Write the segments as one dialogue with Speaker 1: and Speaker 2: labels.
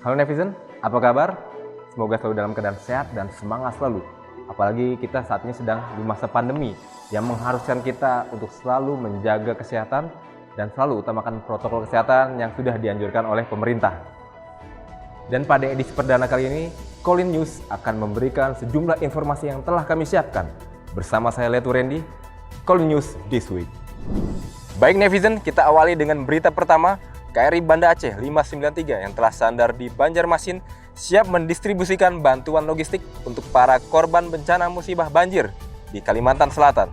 Speaker 1: Halo netizen, apa kabar? Semoga selalu dalam keadaan sehat dan semangat selalu. Apalagi kita saat ini sedang di masa pandemi yang mengharuskan kita untuk selalu menjaga kesehatan dan selalu utamakan protokol kesehatan yang sudah dianjurkan oleh pemerintah. Dan pada edisi perdana kali ini, Kolin News akan memberikan sejumlah informasi yang telah kami siapkan. Bersama saya Letu Randy, Kolin News This Week. Baik netizen, kita awali dengan berita pertama. KRI Banda Aceh 593 yang telah sandar di Banjarmasin siap mendistribusikan bantuan logistik untuk para korban bencana musibah banjir di Kalimantan Selatan.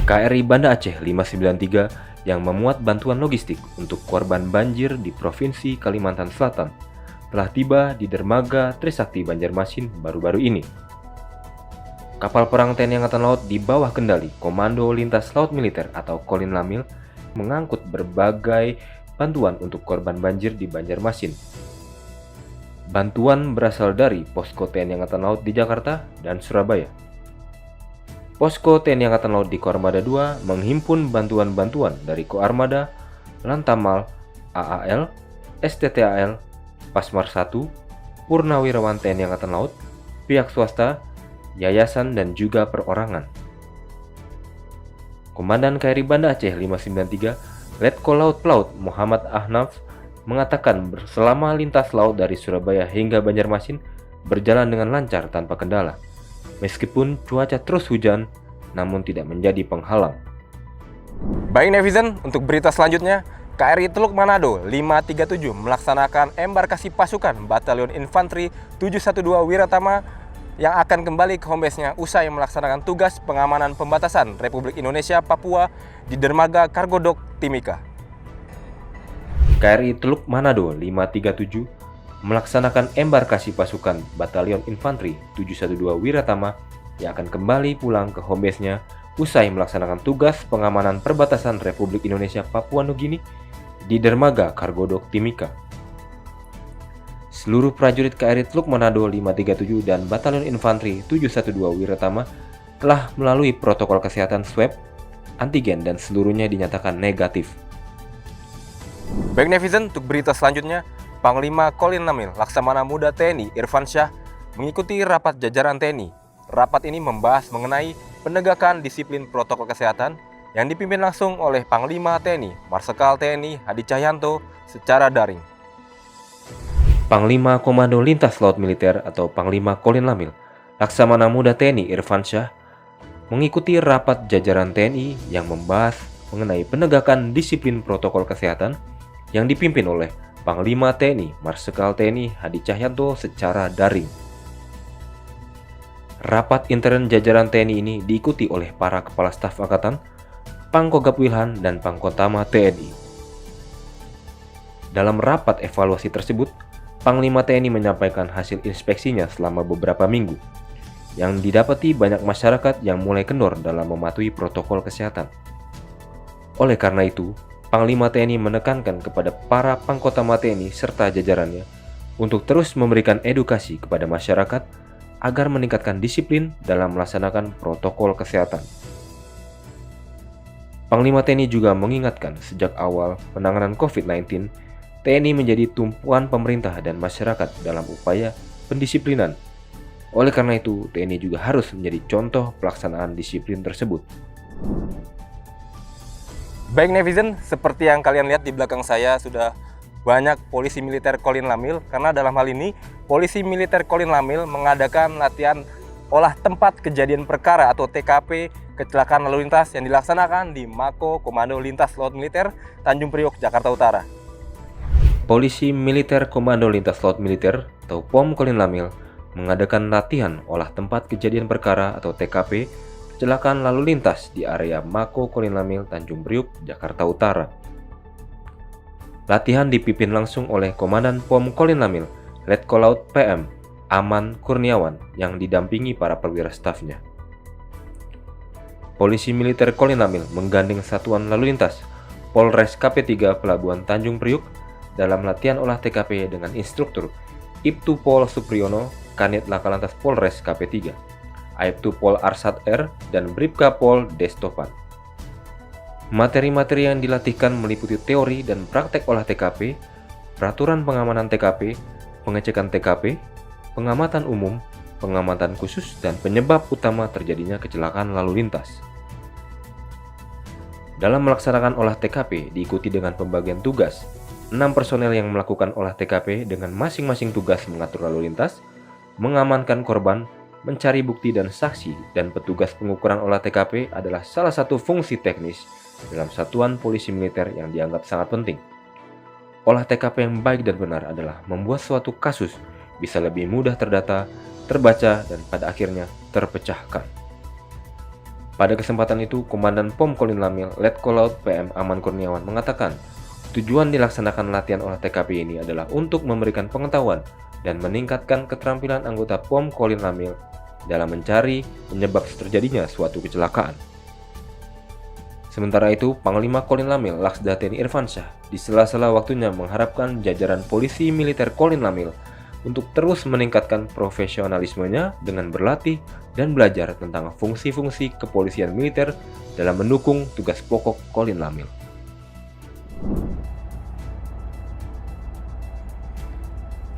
Speaker 2: KRI Banda Aceh 593 yang memuat bantuan logistik untuk korban banjir di Provinsi Kalimantan Selatan telah tiba di dermaga Trisakti Banjarmasin baru-baru ini. Kapal perang TNI Angkatan Laut di bawah kendali Komando Lintas Laut Militer atau Kolin Lamil mengangkut berbagai bantuan untuk korban banjir di Banjarmasin. Bantuan berasal dari Posko TNI Angkatan Laut di Jakarta dan Surabaya. Posko TNI Angkatan Laut di Koarmada 2 menghimpun bantuan-bantuan dari Koarmada, Lantamal, AAL, STTAL, Pasmar 1, Purnawirawan TNI Angkatan Laut, pihak swasta, yayasan dan juga perorangan. Komandan KRI Banda Aceh 593 Letko Laut Pelaut Muhammad Ahnaf mengatakan selama lintas laut dari Surabaya hingga Banjarmasin berjalan dengan lancar tanpa kendala. Meskipun cuaca terus hujan, namun tidak menjadi penghalang.
Speaker 1: Baik netizen, untuk berita selanjutnya, KRI Teluk Manado 537 melaksanakan embarkasi pasukan Batalion Infanteri 712 Wiratama yang akan kembali ke home base-nya usai melaksanakan tugas pengamanan pembatasan Republik Indonesia Papua di dermaga Cargo Dock Timika.
Speaker 2: KRI Teluk Manado 537 melaksanakan embarkasi pasukan Batalion Infanteri 712 Wiratama yang akan kembali pulang ke home base-nya usai melaksanakan tugas pengamanan perbatasan Republik Indonesia Papua Nugini di dermaga Cargo Dock Timika. Seluruh prajurit KRI Teluk Manado 537 dan Batalion Infanteri 712 Wiratama telah melalui protokol kesehatan swab, antigen dan seluruhnya dinyatakan negatif.
Speaker 1: Baik netizen, untuk berita selanjutnya, Panglima Kolin Lamil Laksamana Muda TNI Irfan Syah mengikuti rapat jajaran TNI. Rapat ini membahas mengenai penegakan disiplin protokol kesehatan yang dipimpin langsung oleh Panglima TNI Marsikal TNI Hadi Cahyanto secara daring.
Speaker 2: Panglima Komando Lintas Laut Militer atau Panglima Kolin Lamil Laksamana Muda TNI Irfan Syah mengikuti rapat jajaran TNI yang membahas mengenai penegakan disiplin protokol kesehatan yang dipimpin oleh Panglima TNI Marsikal TNI Hadi Cahyanto secara daring. Rapat intern jajaran TNI ini diikuti oleh para kepala staf angkatan, Pangkogap Wilhan dan Pangkotama TNI. Dalam rapat evaluasi tersebut, Panglima TNI menyampaikan hasil inspeksinya selama beberapa minggu, yang didapati banyak masyarakat yang mulai kendor dalam mematuhi protokol kesehatan. Oleh karena itu, Panglima TNI menekankan kepada para Pangkotama TNI serta jajarannya untuk terus memberikan edukasi kepada masyarakat agar meningkatkan disiplin dalam melaksanakan protokol kesehatan. Panglima TNI juga mengingatkan sejak awal penanganan COVID-19, TNI menjadi tumpuan pemerintah dan masyarakat dalam upaya pendisiplinan. Oleh karena itu, TNI juga harus menjadi contoh pelaksanaan disiplin tersebut.
Speaker 1: Baik netizen, seperti yang kalian lihat di belakang saya sudah banyak polisi militer Kolin Lamil, karena dalam hal ini polisi militer Kolin Lamil mengadakan latihan olah tempat kejadian perkara atau TKP kecelakaan lalu lintas yang dilaksanakan di Mako Komando Lintas Laut Militer Tanjung Priok, Jakarta Utara.
Speaker 2: Polisi Militer Komando Lintas Laut Militer atau POM Kolin Lamil mengadakan latihan olah tempat kejadian perkara atau TKP kecelakaan lalu lintas di area Mako Kolin Lamil Tanjung Priok, Jakarta Utara. Latihan dipimpin langsung oleh Komandan POM Kolin Lamil, Letko Laut PM Aman Kurniawan yang didampingi para perwira stafnya. Polisi Militer Kolin Lamil menggandeng Satuan Lalu Lintas Polres KP3 Pelabuhan Tanjung Priok dalam latihan olah TKP dengan instruktur Ibtu Pol Supriyono, Kanit Lakalantas Polres KP3, Aibtu Pol Arsat R, dan Bribka Pol Destopan. Materi-materi yang dilatihkan meliputi teori dan praktek olah TKP, peraturan pengamanan TKP, pengecekan TKP, pengamatan umum, pengamatan khusus, dan penyebab utama terjadinya kecelakaan lalu lintas. Dalam melaksanakan olah TKP diikuti dengan pembagian tugas. 6 personel yang melakukan olah TKP dengan masing-masing tugas mengatur lalu lintas, mengamankan korban, mencari bukti dan saksi, dan petugas pengukuran olah TKP adalah salah satu fungsi teknis dalam satuan polisi militer yang dianggap sangat penting. Olah TKP yang baik dan benar adalah membuat suatu kasus bisa lebih mudah terdata, terbaca, dan pada akhirnya terpecahkan. Pada kesempatan itu, Komandan POM Kolin Lamil, Letkol Laut PM Aman Kurniawan mengatakan, tujuan dilaksanakan latihan olah TKP ini adalah untuk memberikan pengetahuan dan meningkatkan keterampilan anggota POM Kolin Lamil dalam mencari penyebab terjadinya suatu kecelakaan. Sementara itu, Panglima Kolin Lamil Laksda TNI Irfansyah di sela-sela waktunya mengharapkan jajaran polisi militer Kolin Lamil untuk terus meningkatkan profesionalismenya dengan berlatih dan belajar tentang fungsi-fungsi kepolisian militer dalam mendukung tugas pokok Kolin Lamil.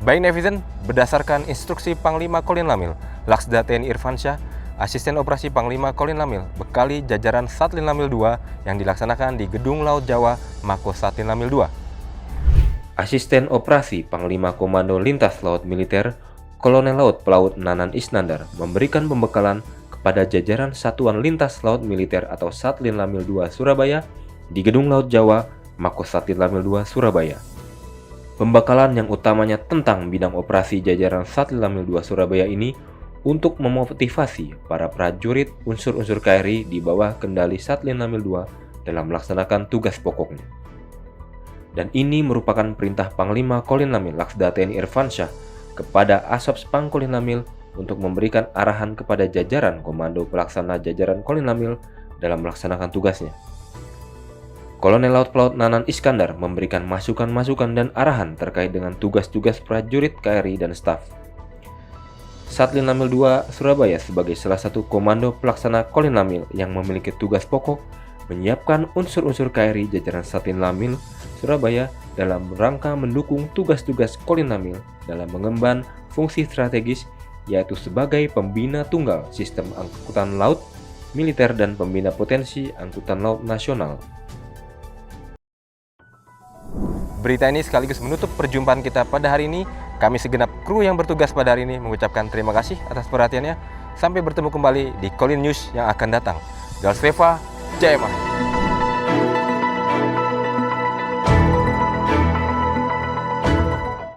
Speaker 1: Baik netizen, berdasarkan instruksi Panglima Kolin Lamil, Laksda TNI Irfansyah, Asisten Operasi Panglima Kolin Lamil bekali jajaran Satlin Lamil 2 yang dilaksanakan di Gedung Laut Jawa Mako Satlin Lamil 2.
Speaker 2: Asisten Operasi Panglima Komando Lintas Laut Militer, Kolonel Laut Pelaut Nanan Isnandar memberikan pembekalan kepada jajaran Satuan Lintas Laut Militer atau Satlin Lamil 2 Surabaya di Gedung Laut Jawa Mako Satlin Lamil 2 Surabaya. Pembekalan yang utamanya tentang bidang operasi jajaran Satlin Lamil 2 Surabaya ini untuk memotivasi para prajurit unsur-unsur KRI di bawah kendali Satlin Lamil 2 dalam melaksanakan tugas pokoknya. Dan ini merupakan perintah Panglima Kolin Lamil Laksda TNI Irfansyah kepada Asop Pang Kolin Lamil untuk memberikan arahan kepada jajaran Komando Pelaksana Jajaran Kolin Lamil dalam melaksanakan tugasnya. Kolonel Laut Pelaut Nanan Iskandar memberikan masukan-masukan dan arahan terkait dengan tugas-tugas prajurit KRI dan staf. Satlin Lamil 2 Surabaya sebagai salah satu komando pelaksana Kolin Lamil yang memiliki tugas pokok menyiapkan unsur-unsur KRI jajaran Satlin Lamil Surabaya dalam rangka mendukung tugas-tugas Kolin Lamil dalam mengemban fungsi strategis yaitu sebagai pembina tunggal sistem angkutan laut militer dan pembina potensi angkutan laut nasional.
Speaker 1: Berita ini sekaligus menutup perjumpaan kita pada hari ini. Kami segenap kru yang bertugas pada hari ini mengucapkan terima kasih atas perhatiannya. Sampai bertemu kembali di Kolin News yang akan datang. Dalsreva, Jaya Mah.